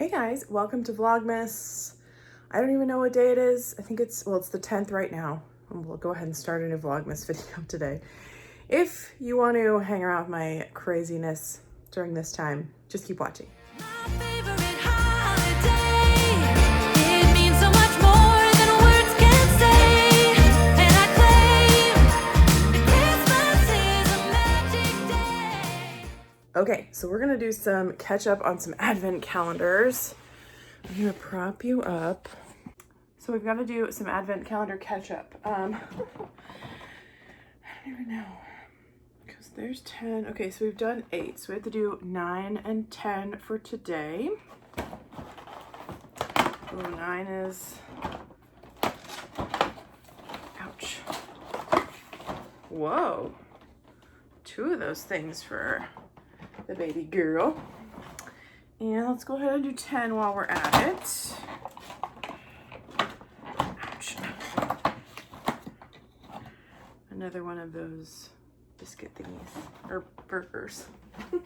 Hey guys, welcome to Vlogmas. I don't even know what day it is. I think it's the 10th right now. We'll go ahead and start a new Vlogmas video today. If you want to hang around with my craziness during this time, just keep watching. Okay, so we're gonna do some catch up on some advent calendars. I'm gonna prop you up. So we've got to do some advent calendar catch up. I don't even know, because there's 10. Okay, so we've done 8. So we have to do 9 and 10 for today. Oh, 9 is, ouch. Whoa, 2 of those things for the baby girl. And let's go ahead and do 10 while we're at it. Ouch. Another one of those biscuit thingies, or burgers. All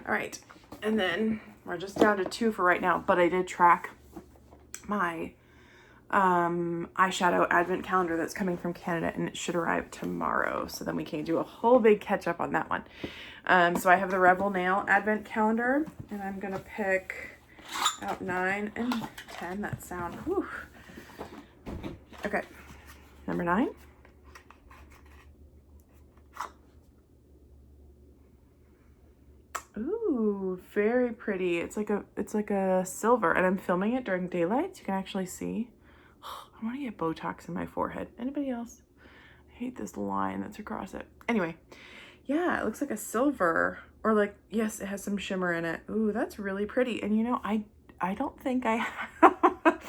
right, and then we're just down to 2 for right now, but I did track my eyeshadow advent calendar that's coming from Canada, and it should arrive tomorrow, so then we can do a whole big catch up on that one. So I have the Rebel Nail advent calendar, and I'm gonna pick out 9 and 10. That sound, whew. Okay, number 9. Ooh, very pretty. It's like a silver, and I'm filming it during daylight, so you can actually see. I want to get Botox in my forehead. Anybody else? I hate this line that's across it. Anyway, yeah, it looks like a silver, or like, yes, it has some shimmer in it. Ooh, that's really pretty. And you know, I don't think I have,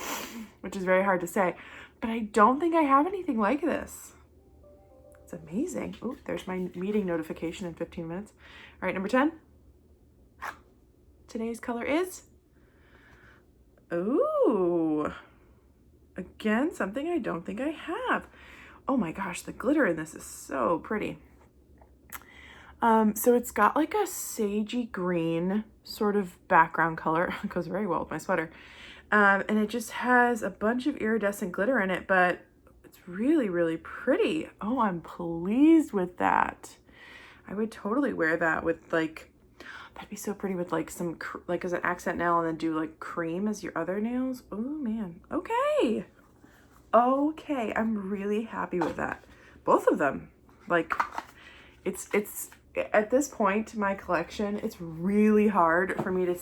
which is very hard to say, but I don't think I have anything like this. It's amazing. Ooh, there's my meeting notification in 15 minutes. All right, number 10. Today's color is, ooh, again, something I don't think I have. Oh my gosh, the glitter in this is so pretty. So it's got like a sagey green sort of background color. It goes very well with my sweater. And it just has a bunch of iridescent glitter in it, but it's really, really pretty. Oh, I'm pleased with that. I would totally wear that with like, that'd be so pretty with like some, like as an accent nail, and then do like cream as your other nails. Oh man, okay. Okay, I'm really happy with that. Both of them. Like, it's at this point in my collection, it's really hard for me to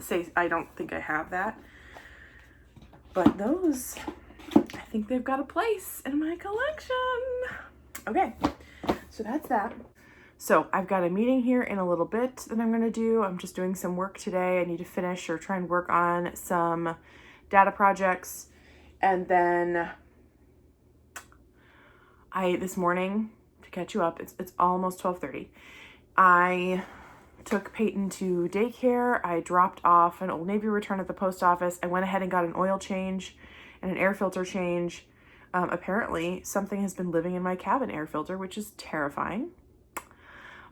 say I don't think I have that. But those, I think they've got a place in my collection. Okay, so that's that. So I've got a meeting here in a little bit that I'm gonna do. I'm just doing some work today. I need to finish or try and work on some data projects. And then this morning, to catch you up, it's almost 12:30. I took Peyton to daycare. I dropped off an Old Navy return at the post office. I went ahead and got an oil change and an air filter change. Apparently something has been living in my cabin air filter, which is terrifying.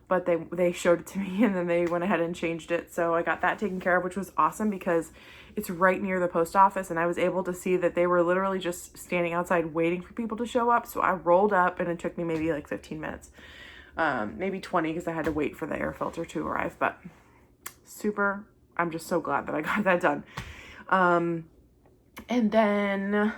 But they showed it to me, and then they went ahead and changed it. So I got that taken care of, which was awesome because it's right near the post office, and I was able to see that they were literally just standing outside waiting for people to show up. So I rolled up, and it took me maybe like 15 minutes, maybe 20, because I had to wait for the air filter to arrive. But super, I'm just so glad that I got that done. And then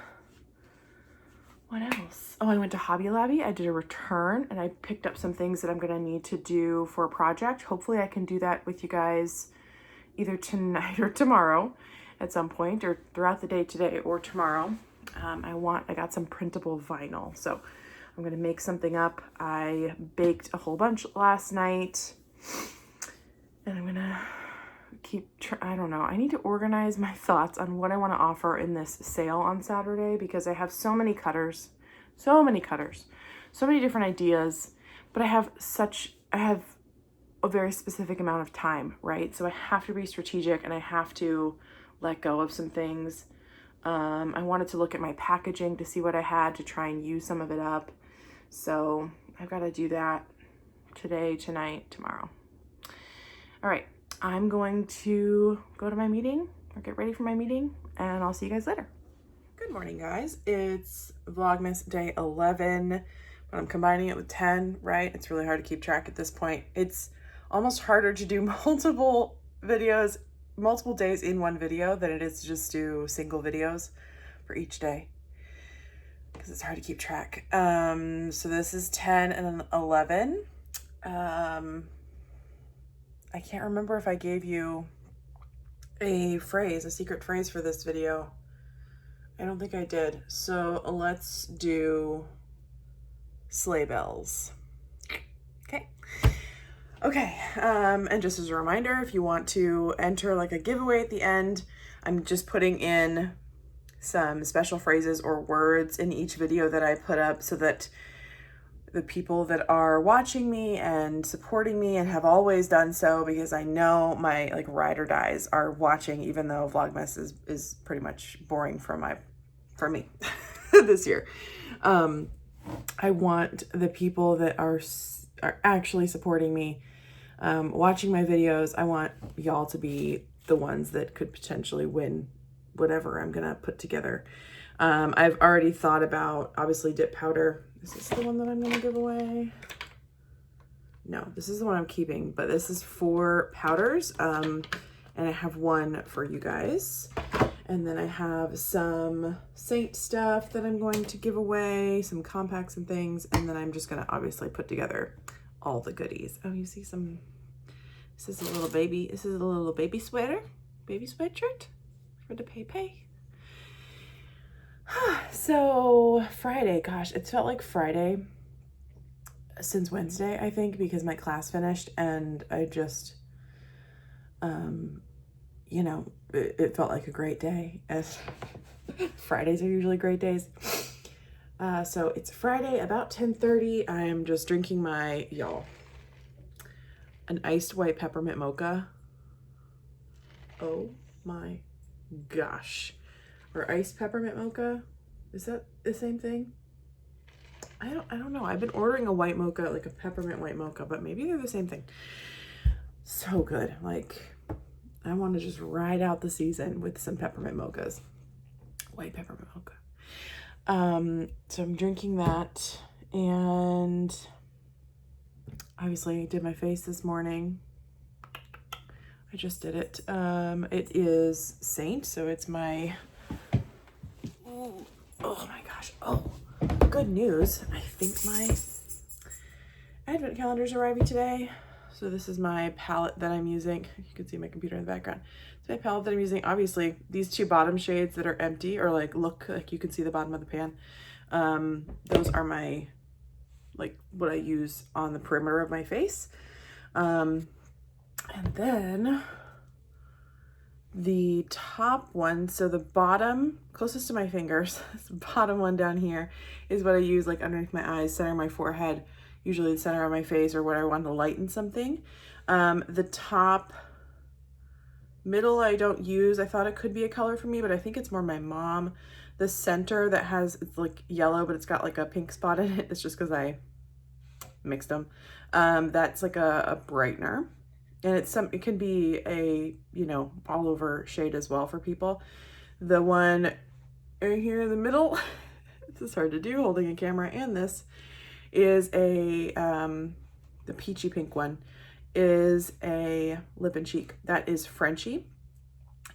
what else? Oh, I went to Hobby Lobby. I did a return, and I picked up some things that I'm going to need to do for a project. Hopefully I can do that with you guys either tonight or tomorrow at some point, or throughout the day today or tomorrow. I got some printable vinyl, so I'm going to make something up. I baked a whole bunch last night, and I'm going to I don't know. I need to organize my thoughts on what I want to offer in this sale on Saturday, because I have so many cutters, so many different ideas, but I have a very specific amount of time, right? So I have to be strategic, and I have to let go of some things. I wanted to look at my packaging to see what I had to try and use some of it up. So I've got to do that today, tonight, tomorrow. All right. I'm going to go to my meeting or get ready for my meeting, and I'll see you guys later. Good morning, guys. It's Vlogmas day 11, but I'm combining it with 10, right? It's really hard to keep track at this point. It's almost harder to do multiple videos, multiple days in one video than it is to just do single videos for each day, because it's hard to keep track. So this is 10 and 11. I can't remember if I gave you a secret phrase for this video. I don't think I did. So let's do sleigh bells. Okay. And just as a reminder, if you want to enter like a giveaway at the end, I'm just putting in some special phrases or words in each video that I put up so that the people that are watching me and supporting me and have always done so, because I know my like ride or dies are watching, even though Vlogmas is pretty much boring for me this year. I want the people that are actually supporting me, watching my videos. I want y'all to be the ones that could potentially win whatever I'm gonna put together. I've already thought about, obviously, dip powder. Is this the one that I'm going to give away? No, this is the one I'm keeping, but this is 4 powders. And I have one for you guys. And then I have some Saint stuff that I'm going to give away, some compacts and things. And then I'm just going to obviously put together all the goodies. Oh, you see some, this is a little baby sweater, baby sweatshirt for the Pepe. So Friday, gosh, it's felt like Friday since Wednesday, I think, because my class finished and I just, you know, it felt like a great day, as Fridays are usually great days. So it's Friday, about 10:30. I'm just drinking my, an iced white peppermint mocha. Oh my gosh. Or iced peppermint mocha. Is that the same thing? I don't know. I've been ordering a white mocha, like a peppermint white mocha, but maybe they're the same thing. So good. Like, I want to just ride out the season with some peppermint mochas. White peppermint mocha. So I'm drinking that, and obviously I did my face this morning. I just did it. It is Saint, so it's my, oh my gosh. Oh, good news. I think my advent calendar is arriving today. So this is my palette that I'm using. You can see my computer in the background. It's my palette that I'm using. Obviously, these 2 bottom shades that are empty, or like look like you can see the bottom of the pan. Those are my, like, what I use on the perimeter of my face. And then the top one, so the bottom closest to my fingers, this bottom one down here, is what I use like underneath my eyes, center of my forehead, usually the center of my face, or when I want to lighten something. The top middle I don't use. I thought it could be a color for me, but I think it's more my mom. The center that has, it's like yellow, but it's got like a pink spot in it. It's just because I mixed them. That's like a brightener. And it can be a, you know, all over shade as well for people. The one right here in the middle, this is hard to do holding a camera, and this is a, the peachy pink one is a lip and cheek. That is Frenchie.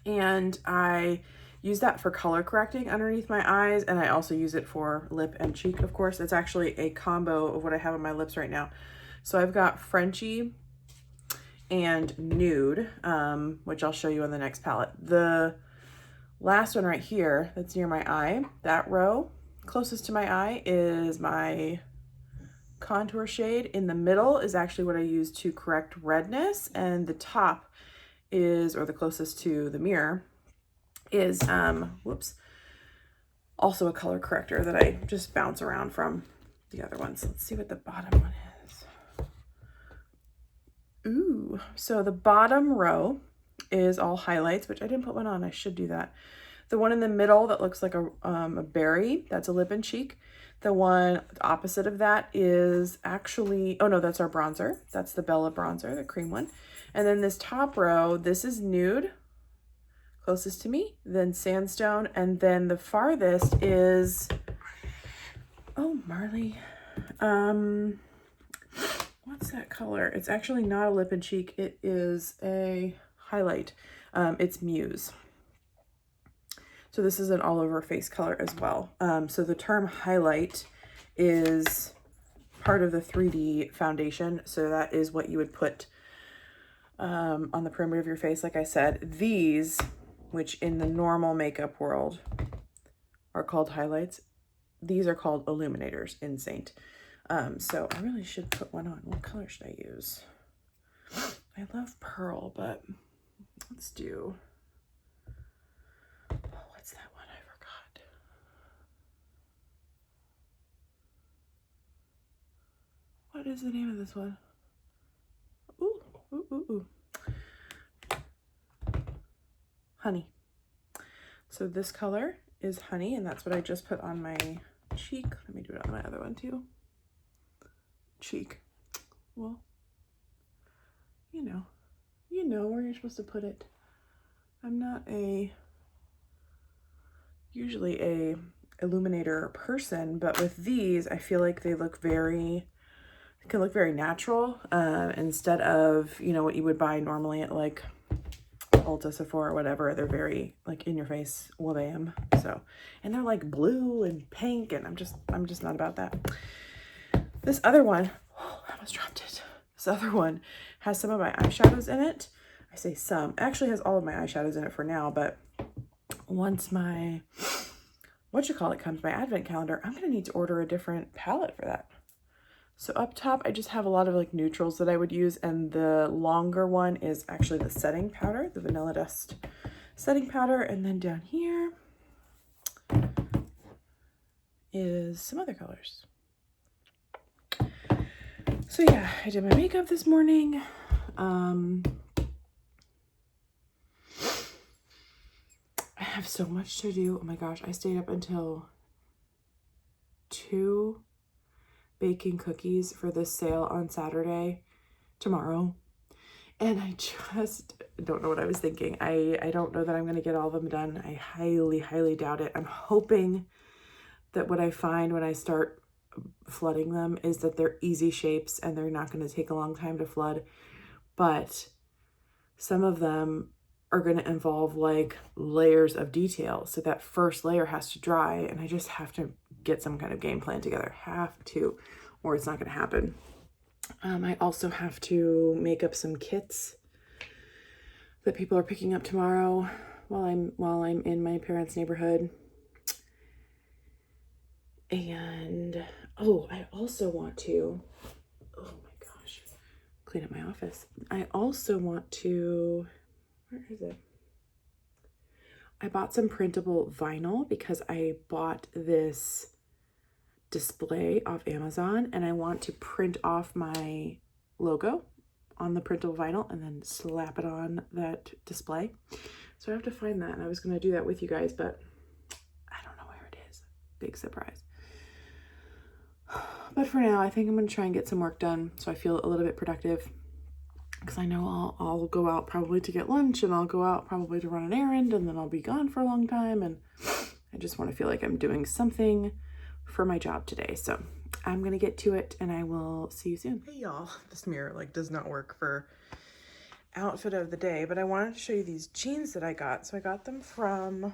And I use that for color correcting underneath my eyes. And I also use it for lip and cheek, of course. It's actually a combo of what I have on my lips right now. So I've got Frenchie and Nude, which I'll show you on the next palette. The last one right here that's near my eye, that row closest to my eye, is my contour shade. In the middle is actually what I use to correct redness, and the top is, or the closest to the mirror, is also a color corrector that I just bounce around from the other ones. Let's see what the bottom one is. Ooh, so the bottom row is all highlights, which I didn't put one on. I should do that. The one in the middle that looks like a berry, that's a lip and cheek. The one opposite of that is actually, oh no, that's our bronzer. That's the Bella bronzer, the cream one. And then this top row, this is nude, closest to me, then sandstone, and then the farthest is, oh, Marley, what's that color? It's actually not a lip and cheek, it is a highlight. It's Muse. So this is an all over face color as well. So the term highlight is part of the 3D foundation. So that is what you would put on the perimeter of your face. Like I said, these, which in the normal makeup world are called highlights, these are called illuminators in Saint. So I really should put one on. What color should I use? I love pearl, but let's do, oh, what's that one? I forgot. What is the name of this one? Ooh, ooh, ooh, ooh. Honey. So this color is honey, and that's what I just put on my cheek. Let me do it on my other one too. Cheek. Well, you know where you're supposed to put it. I'm not usually a illuminator person, but with these, I feel like they can look very natural, instead of, you know, what you would buy normally at like Ulta, Sephora, or whatever. They're very like in your face, wha-bam. So, and they're like blue and pink, and I'm just not about that. This other one, oh, I almost dropped it. This other one has some of my eyeshadows in it. I say some, it actually has all of my eyeshadows in it for now, but once my, comes, my advent calendar, I'm gonna need to order a different palette for that. So up top, I just have a lot of like neutrals that I would use, and the longer one is actually the setting powder, the Vanilla Dust setting powder, and then down here is some other colors. So yeah, I did my makeup this morning. I have so much to do. Oh my gosh, I stayed up until 2 baking cookies for this sale on Saturday, tomorrow. And I just don't know what I was thinking. I don't know that I'm going to get all of them done. I highly, highly doubt it. I'm hoping that what I find when I start flooding them is that they're easy shapes and they're not going to take a long time to flood. But some of them are going to involve like layers of detail. So that first layer has to dry, and I just have to get some kind of game plan together. Have to, or it's not going to happen. I also have to make up some kits that people are picking up tomorrow while I'm in my parents' neighborhood. And oh, I also want to, oh my gosh, clean up my office. I also want to, where is it? I bought some printable vinyl because I bought this display off Amazon, and I want to print off my logo on the printable vinyl and then slap it on that display. So I have to find that, and I was going to do that with you guys, but I don't know where it is. Big surprise. But for now, I think I'm going to try and get some work done so I feel a little bit productive, because I know I'll go out probably to get lunch, and I'll go out probably to run an errand, and then I'll be gone for a long time, and I just want to feel like I'm doing something for my job today. So I'm gonna get to it, and I will see you soon. Hey y'all, this mirror like does not work for outfit of the day, but I wanted to show you these jeans that I got. So I got them from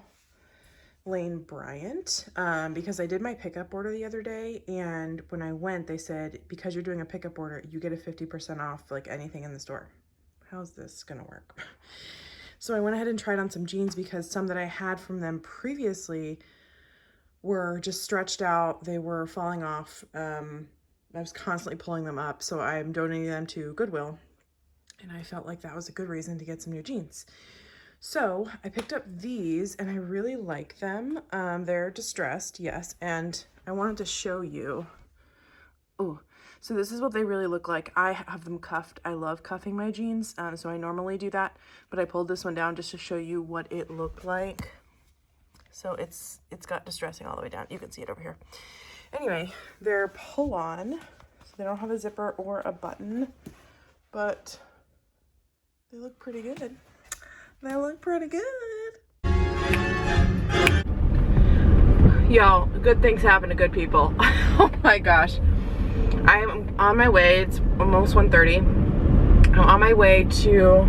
Lane Bryant because I did my pickup order the other day, and when I went, they said, because you're doing a pickup order, you get a 50% off like anything in the store. How's this gonna work? So I went ahead and tried on some jeans because some that I had from them previously were just stretched out. They were falling off. I was constantly pulling them up, so I'm donating them to Goodwill, and I felt like that was a good reason to get some new jeans. So I picked up these, and I really like them. They're distressed, yes, and I wanted to show you. Oh, so this is what they really look like. I have them cuffed. I love cuffing my jeans, so I normally do that, but I pulled this one down just to show you what it looked like. So it's got distressing all the way down. You can see it over here. Anyway, they're pull-on, so they don't have a zipper or a button, but They look pretty good. They look pretty good. Y'all, good things happen to good people. Oh my gosh. I'm on my way. It's almost 1:30. I'm on my way to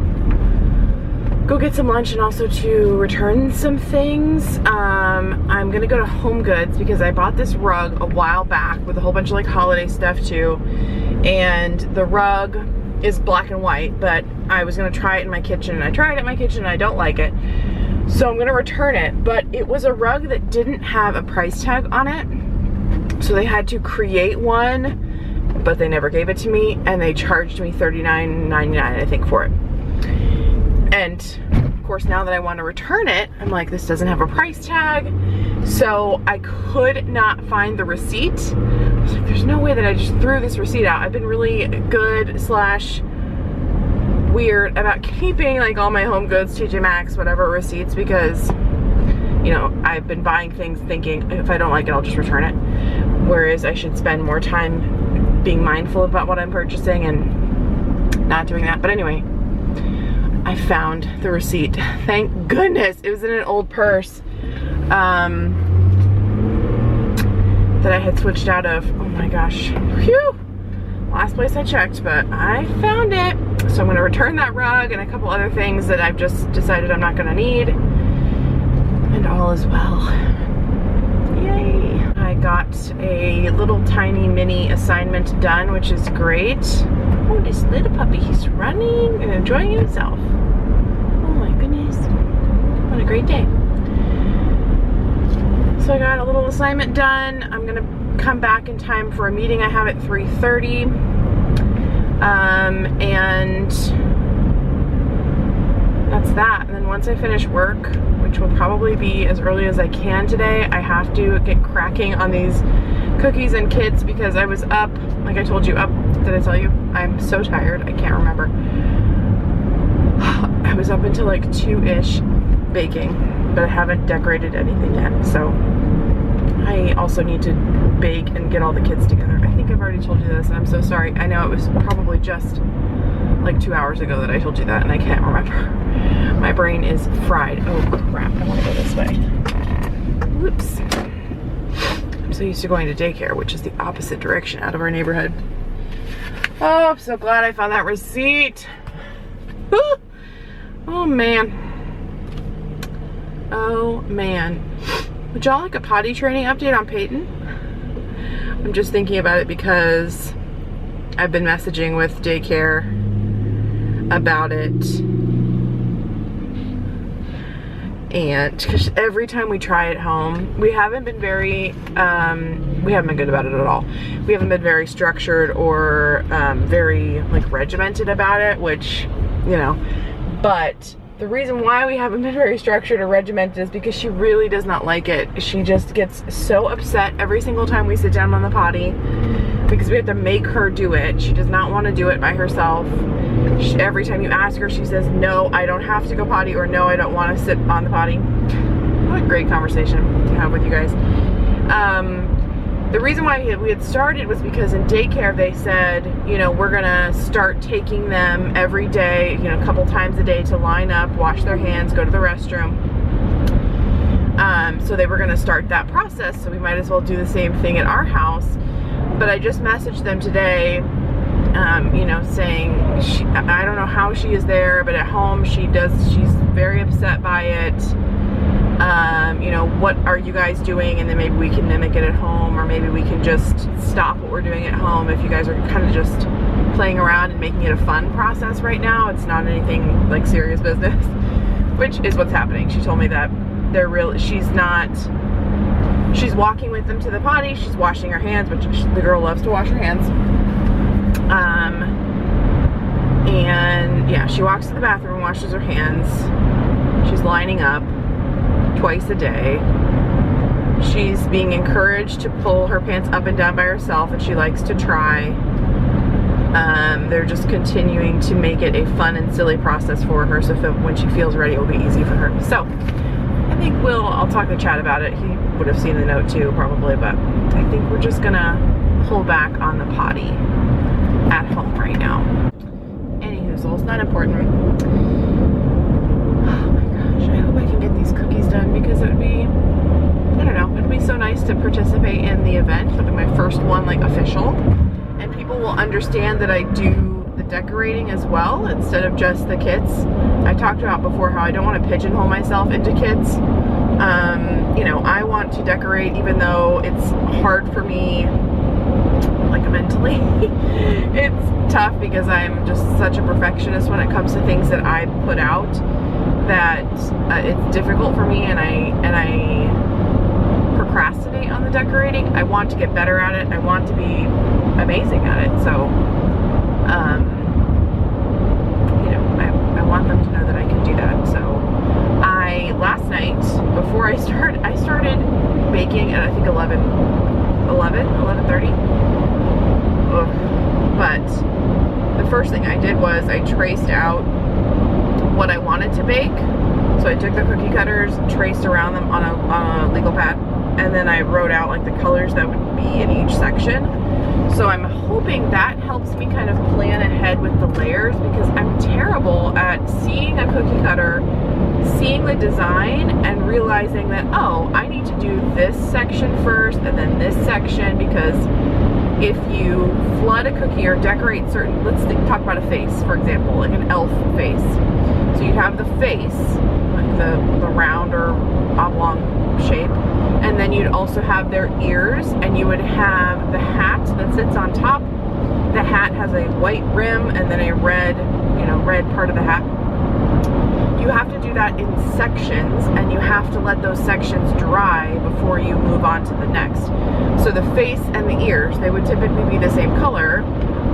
go get some lunch and also to return some things. I'm gonna go to Home Goods because I bought this rug a while back with a whole bunch of like holiday stuff too. And the rug is black and white, but I was gonna try it in my kitchen, and I tried it in my kitchen and I don't like it. So I'm gonna return it, but it was a rug that didn't have a price tag on it. So they had to create one, but they never gave it to me, and they charged me $39.99, I think, for it. And of course, now that I want to return it, I'm like, this doesn't have a price tag. So I could not find the receipt. I was like, there's no way that I just threw this receipt out. I've been really good / weird about keeping like all my Home Goods, TJ Maxx, whatever receipts, because you know, I've been buying things thinking if I don't like it, I'll just return it. Whereas I should spend more time being mindful about what I'm purchasing and not doing that. But anyway, I found the receipt. Thank goodness. It was in an old purse that I had switched out of. Oh my gosh. Phew. Last place I checked, but I found it. So I'm gonna return that rug and a couple other things that I've just decided I'm not gonna need. And all is well. Yay. I got a little tiny mini assignment done, which is great. Oh, this little puppy, he's running and enjoying himself. Oh my goodness. What a great day. So I got a little assignment done. I'm gonna come back in time for a meeting I have at 3:30. And that's that. And then once I finish work, which will probably be as early as I can today, I have to get cracking on these cookies and kits because I was up, like I told you, did I tell you? I'm so tired, I can't remember. I was up until like 2-ish baking, but I haven't decorated anything yet. So I also need to bake and get all the kids together. I think I've already told you this, and I'm so sorry. I know it was probably just like 2 hours ago that I told you that, and I can't remember. My brain is fried. Oh crap, I want to go this way. Whoops. I'm so used to going to daycare, which is the opposite direction out of our neighborhood. Oh, I'm so glad I found that receipt. Oh man. Oh man. Would y'all like a potty training update on Peyton? I'm just thinking about it because I've been messaging with daycare about it. And because every time we try it home, we haven't been very, we haven't been good about it at all. We haven't been very structured or very like regimented about it, which, you know, but the reason why we haven't been very structured or regimented is because she really does not like it. She just gets so upset every single time we sit down on the potty because we have to make her do it. She does not want to do it by herself. Every time you ask her, she says, no, I don't have to go potty, or no, I don't want to sit on the potty. What a great conversation to have with you guys. The reason why we had started was because in daycare they said, you know, we're gonna start taking them every day, you know, a couple times a day to line up, wash their hands, go to the restroom. So they were gonna start that process, so we might as well do the same thing at our house. But I just messaged them today, you know, saying, I don't know how she is there, but at home she's very upset by it. You know, what are you guys doing? And then maybe we can mimic it at home, or maybe we can just stop what we're doing at home if you guys are kind of just playing around and making it a fun process right now. It's not anything like serious business, which is what's happening. She told me that she's walking with them to the potty, she's washing her hands, which the girl loves to wash her hands. And yeah, she walks to the bathroom and washes her hands. She's lining up twice a day. She's being encouraged to pull her pants up and down by herself, and she likes to try. They're just continuing to make it a fun and silly process for her, so when she feels ready, it will be easy for her. So I think I'll talk to Chad about it. He would have seen the note too, probably, but I think we're just gonna pull back on the potty at home right now. Anywho, proposal. It's not important. Oh my gosh, I hope I can get these cookies done because it would be, I don't know, it would be so nice to participate in the event. It'll be my first one, like, official. And people will understand that I do the decorating as well instead of just the kits. I talked about before how I don't want to pigeonhole myself into kits. You know, I want to decorate even though it's hard for me, like, mentally. It's tough because I'm just such a perfectionist when it comes to things that I put out, that it's difficult for me, and I procrastinate on the decorating. I want to get better at it. I want to be amazing at it. So, you know, I want them to know that I can do that. So last night, before I started baking at, I think, 11:30. But the first thing I did was I traced out what I wanted to bake. So I took the cookie cutters, traced around them on a legal pad, and then I wrote out, like, the colors that would be in each section. So I'm hoping that helps me kind of plan ahead with the layers, because I'm terrible at seeing a cookie cutter, seeing the design, and realizing that, oh, I need to do this section first and then this section, because if you flood a cookie or decorate certain, let's talk about a face, for example, like an elf face. So you have the face, like the round or oblong shape, and then you'd also have their ears, and you would have the hat that sits on top. The hat has a white rim and then a red, you know, red part of the hat. You have to do that in sections, and you have to let those sections dry before you move on to the next. So the face and the ears, they would typically be the same color,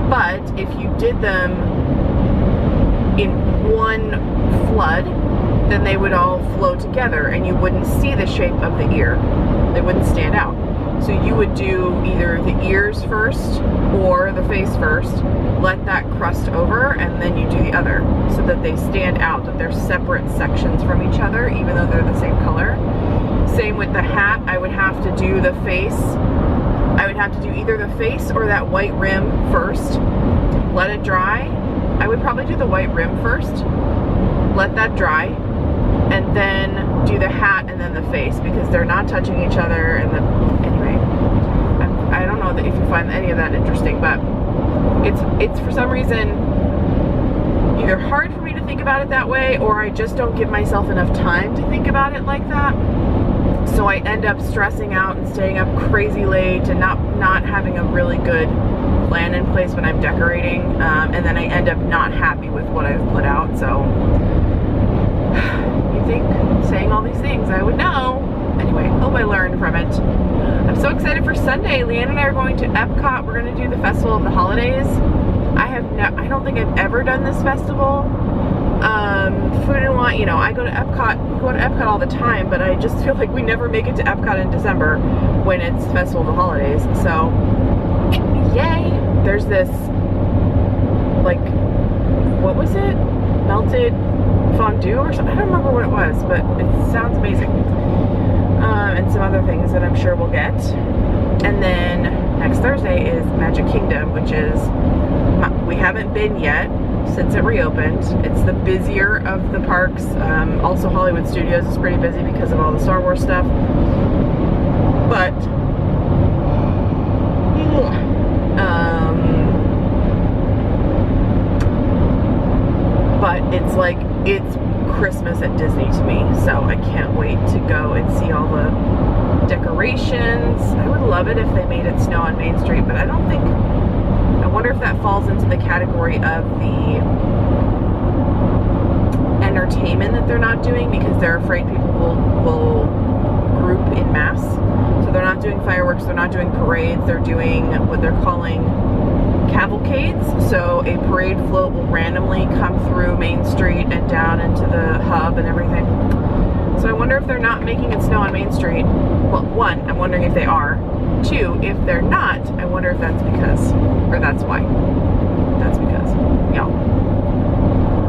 but if you did them in one flood, then they would all flow together and you wouldn't see the shape of the ear. They wouldn't stand out. So you would do either the ears first or the face first, let that crust over, and then you do the other, so that they stand out, that they're separate sections from each other, even though they're the same color. Same with the hat. I would have to do the face. I would have to do either the face or that white rim first, let it dry. I would probably do the white rim first, let that dry, and then do the hat and then the face, because they're not touching each other. And anyway, I don't know if you find any of that interesting, but it's for some reason either hard for me to think about it that way, or I just don't give myself enough time to think about it like that. So I end up stressing out and staying up crazy late and not having a really good plan in place when I'm decorating, and then I end up not happy with what I've put out. So you think saying all these things I would know. Anyway, hope I learned from it. I'm so excited for Sunday. Leanne and I are going to Epcot. We're going to do the Festival of the Holidays. I don't think I've ever done this festival. Food and Wine, you know, I go to Epcot, we go to Epcot all the time, but I just feel like we never make it to Epcot in December when it's Festival of the Holidays. So, yay! There's this, like, what was it? Melted fondue or something? I don't remember what it was, but it sounds amazing. And some other things that I'm sure we'll get. And then next Thursday is Magic Kingdom, which is, we haven't been yet since it reopened. It's the busier of the parks. Also Hollywood Studios is pretty busy because of all the Star Wars stuff. But it's like, it's Christmas at Disney to me, so I can't wait to go and see all the decorations. I would love it if they made it snow on Main Street, but I don't think, I wonder if that falls into the category of the entertainment that they're not doing, because they're afraid people will group in mass. So they're not doing fireworks, they're not doing parades, they're doing what they're calling cavalcades. So a parade float will randomly come through Main Street and down into the hub and everything. So I wonder if they're not making it snow on Main Street. Well, one, I'm wondering if they are. Two, if they're not, I wonder if that's because, or that's why. That's because, yeah.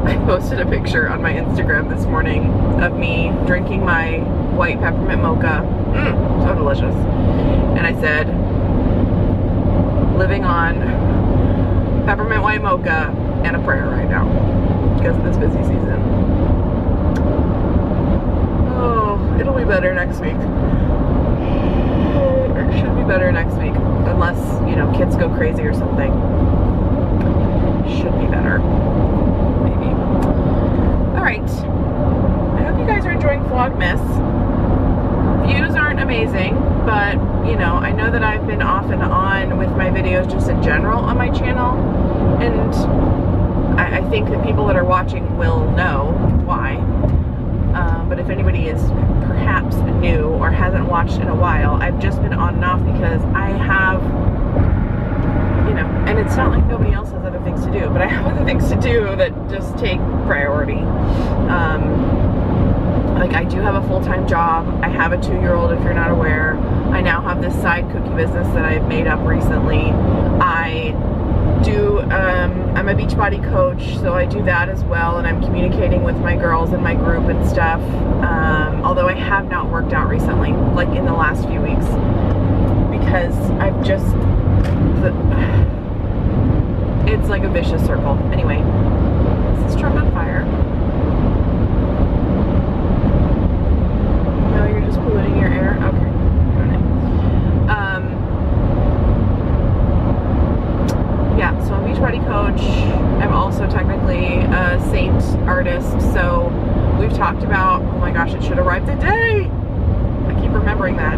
I posted a picture on my Instagram this morning of me drinking my white peppermint mocha. So delicious. And I said, living on peppermint white mocha and a prayer right now because of this busy season. Oh, it'll be better next week. It should be better next week, unless, you know, kids go crazy or something. Should be better, maybe. All right. I hope you guys are enjoying Vlogmas. Views aren't amazing, but, you know, I know that I've been off and on with my videos just in general on my channel, and I think that people that are watching will know why. But if anybody is perhaps new or hasn't watched in a while, I've just been on and off because I have, you know, and it's not like nobody else has other things to do, but I have other things to do that just take priority. Like, I do have a full-time job. I have a 2-year-old, if you're not aware. I now have this side cookie business that I've made up recently. I'm a Beachbody coach, so I do that as well, and I'm communicating with my girls in my group and stuff. Although I have not worked out recently, like in the last few weeks, because I've just, it's like a vicious circle. Anyway, is this truck on fire? No, you're just polluting your air? Okay. Yeah, so I'm a Beachbody coach. I'm also technically a Saint artist, so we've talked about, oh my gosh, it should arrive today! I keep remembering that.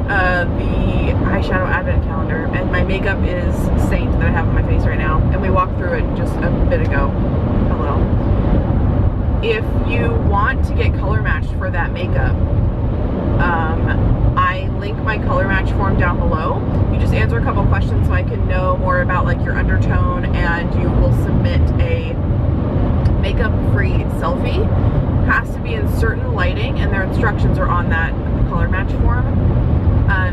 The eyeshadow advent calendar, and my makeup is Saint that I have on my face right now, and we walked through it just a bit ago. Hello. If you want to get color matched for that makeup, I link my color match form down below. You just answer a couple questions so I can know more about like your undertone, and you will submit a makeup-free selfie. Has to be in certain lighting, and their instructions are on that color match form,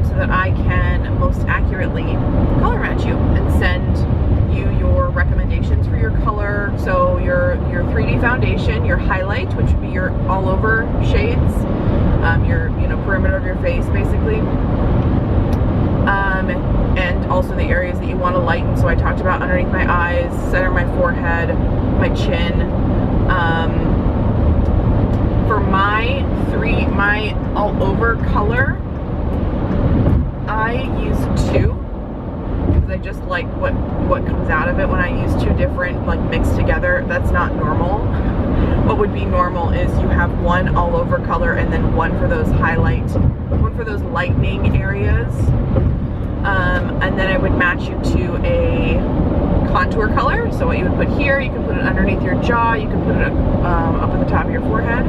so that I can most accurately color match you and send you your recommendations for your color. So your 3D foundation, your highlight, which would be your all over shades, your, you know, perimeter of your face basically, and also the areas that you want to lighten. So I talked about underneath my eyes, center of my forehead, my chin. For my all over color, I use 2, because I just like what comes out of it when I use 2 different, like, mixed together. That's not normal. What would be normal is you have 1 all over color and then 1 for those one for those lightening areas, and then I would match you to a contour color. So what you would put here, you can put it underneath your jaw, you can put it up at the top of your forehead.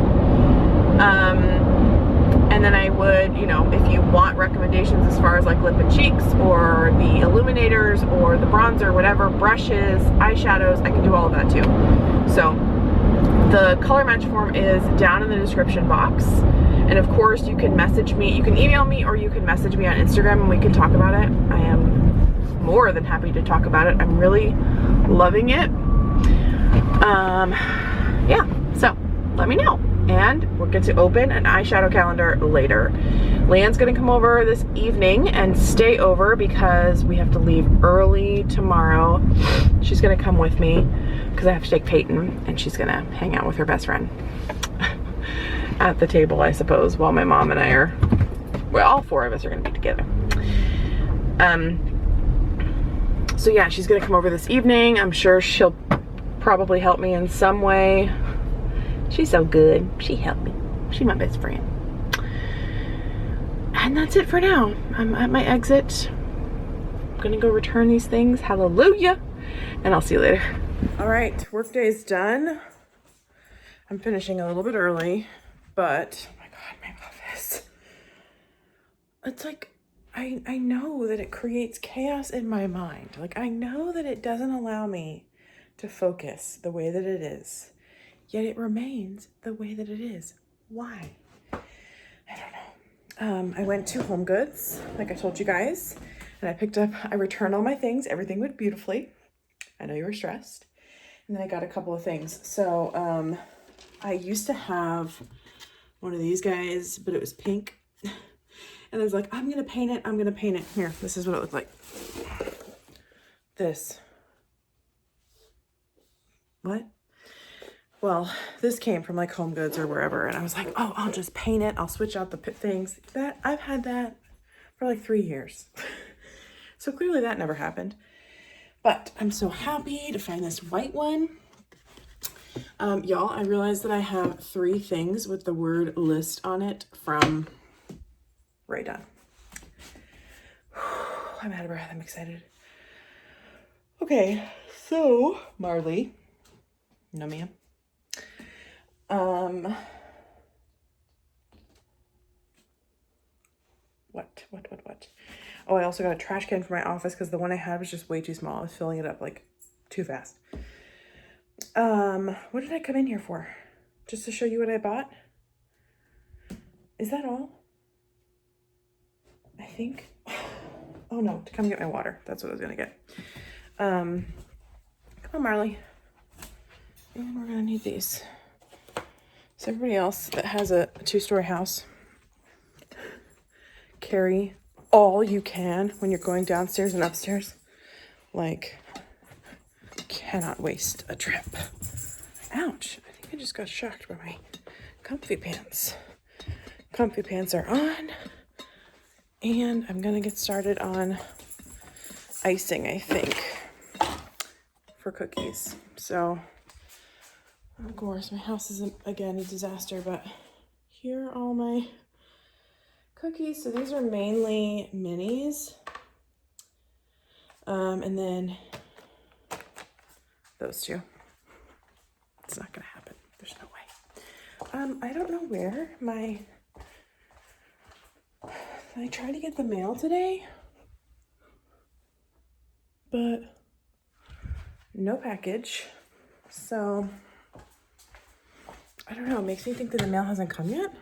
And then I would, you know, if you want recommendations as far as like lip and cheeks, or the illuminators, or the bronzer, whatever, brushes, eyeshadows, I can do all of that too. So the color match form is down in the description box. And of course, you can message me, you can email me, or you can message me on Instagram and we can talk about it. I am more than happy to talk about it. I'm really loving it. Yeah, so let me know. And we'll get to open an eyeshadow calendar later. Leanne's gonna come over this evening and stay over because we have to leave early tomorrow. She's gonna come with me because I have to take Peyton, and she's gonna hang out with her best friend at the table, I suppose, while my mom and I are, well, all 4 of us are gonna be together. So yeah, she's gonna come over this evening. I'm sure she'll probably help me in some way. She's so good. She helped me. She's my best friend. And that's it for now. I'm at my exit. I'm gonna go return these things. Hallelujah. And I'll see you later. All right, work day is done. I'm finishing a little bit early, but oh my God, my office. It's like, I know that it creates chaos in my mind. Like, I know that it doesn't allow me to focus the way that it is. Yet it remains the way that it is. Why? I don't know. I went to Home Goods, like I told you guys, and I returned all my things. Everything went beautifully. I know you were stressed. And then I got a couple of things. So I used to have one of these guys, but it was pink. And I was like, I'm gonna paint it. Here, this is what it looked like. This. what? Well, this came from like Home Goods or wherever, and I was like, oh, I'll just paint it. I'll switch out the things. That I've had that for like 3 years. So clearly that never happened. But I'm so happy to find this white one. Y'all, I realized that I have 3 things with the word list on it from Ray Dunn. I'm out of breath. I'm excited. Okay, so Marley. No, ma'am. What? Oh, I also got a trash can for my office because the one I had was just way too small. I was filling it up like too fast. What did I come in here for? Just to show you what I bought? Is that all? I think. Oh no, to come get my water. That's what I was gonna get. Come on, Marley. And we're gonna need these. So everybody else that has a 2-story house, carry all you can when you're going downstairs and upstairs. Like, cannot waste a trip. Ouch, I think I just got shocked by my comfy pants. Comfy pants are on, and I'm gonna get started on icing, I think, for cookies. So, of course, my house isn't, again, a disaster, but here are all my cookies. So these are mainly minis. And then those 2. It's not gonna happen. There's no way. I don't know where I tried to get the mail today, but no package. So I don't know. It makes me think that the mail hasn't come yet.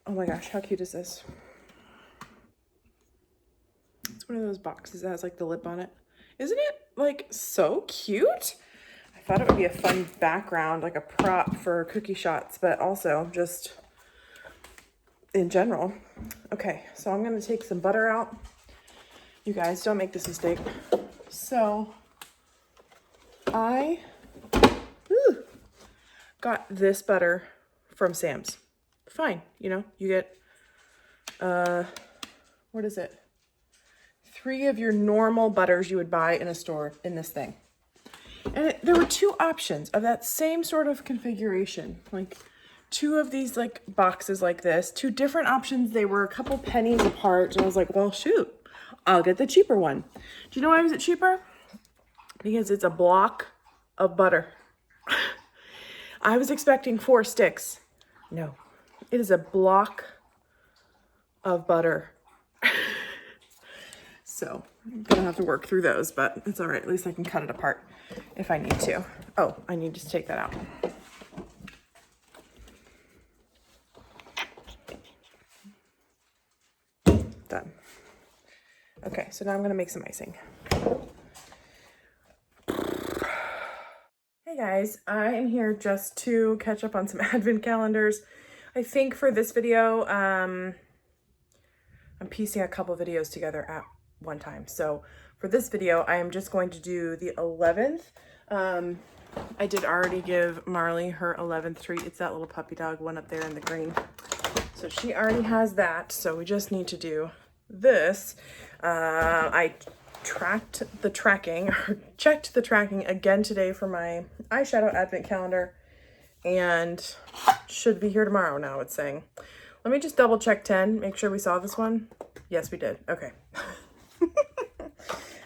Oh my gosh, how cute is this? It's one of those boxes that has like the lip on it. Isn't it like so cute? I thought it would be a fun background, like a prop for cookie shots, but also just in general. Okay, so I'm gonna take some butter out. You guys, don't make this mistake. So I got this butter from Sam's. Fine, you know, you get, what is it? 3 of your normal butters you would buy in a store in this thing. And there were 2 options of that same sort of configuration. Like 2 of these like boxes like this, 2 different options. They were a couple pennies apart. And I was like, well, shoot, I'll get the cheaper one. Do you know why was it cheaper? Because it's a block of butter. I was expecting 4 sticks. No. It is a block of butter. So I'm gonna have to work through those, but it's all right. At least I can cut it apart if I need to. Oh, I need to take that out. Done. Okay, so now I'm gonna make some icing. Hey guys, I am here just to catch up on some advent calendars. I think for this video, I'm piecing a couple videos together at one time. So for this video, I am just going to do the 11th. I did already give Marley her 11th treat. It's that little puppy dog one up there in the green. So she already has that. So we just need to do this. I checked the tracking again today for my eyeshadow advent calendar, and should be here tomorrow now, it's saying. Let me just double check 10, make sure we saw this one. Yes, we did. Okay.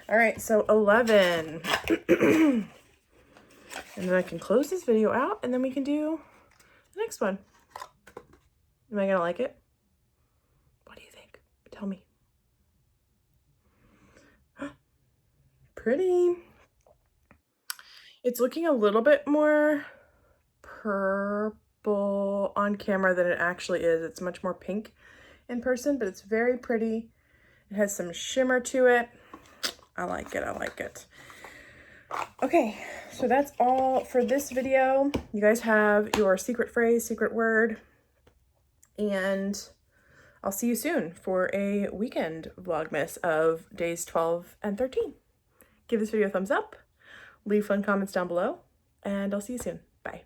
All right, so 11. And then I can close this video out, and then we can do the next one. Am I gonna like it? What do you think? Tell me. Pretty. It's looking a little bit more purple on camera than it actually is. It's much more pink in person, but it's very pretty. It has some shimmer to it. I like it. I like it. Okay, so that's all for this video. You guys have your secret phrase, secret word, and I'll see you soon for a weekend Vlogmas of days 12 and 13. Give this video a thumbs up, leave fun comments down below, and I'll see you soon. Bye.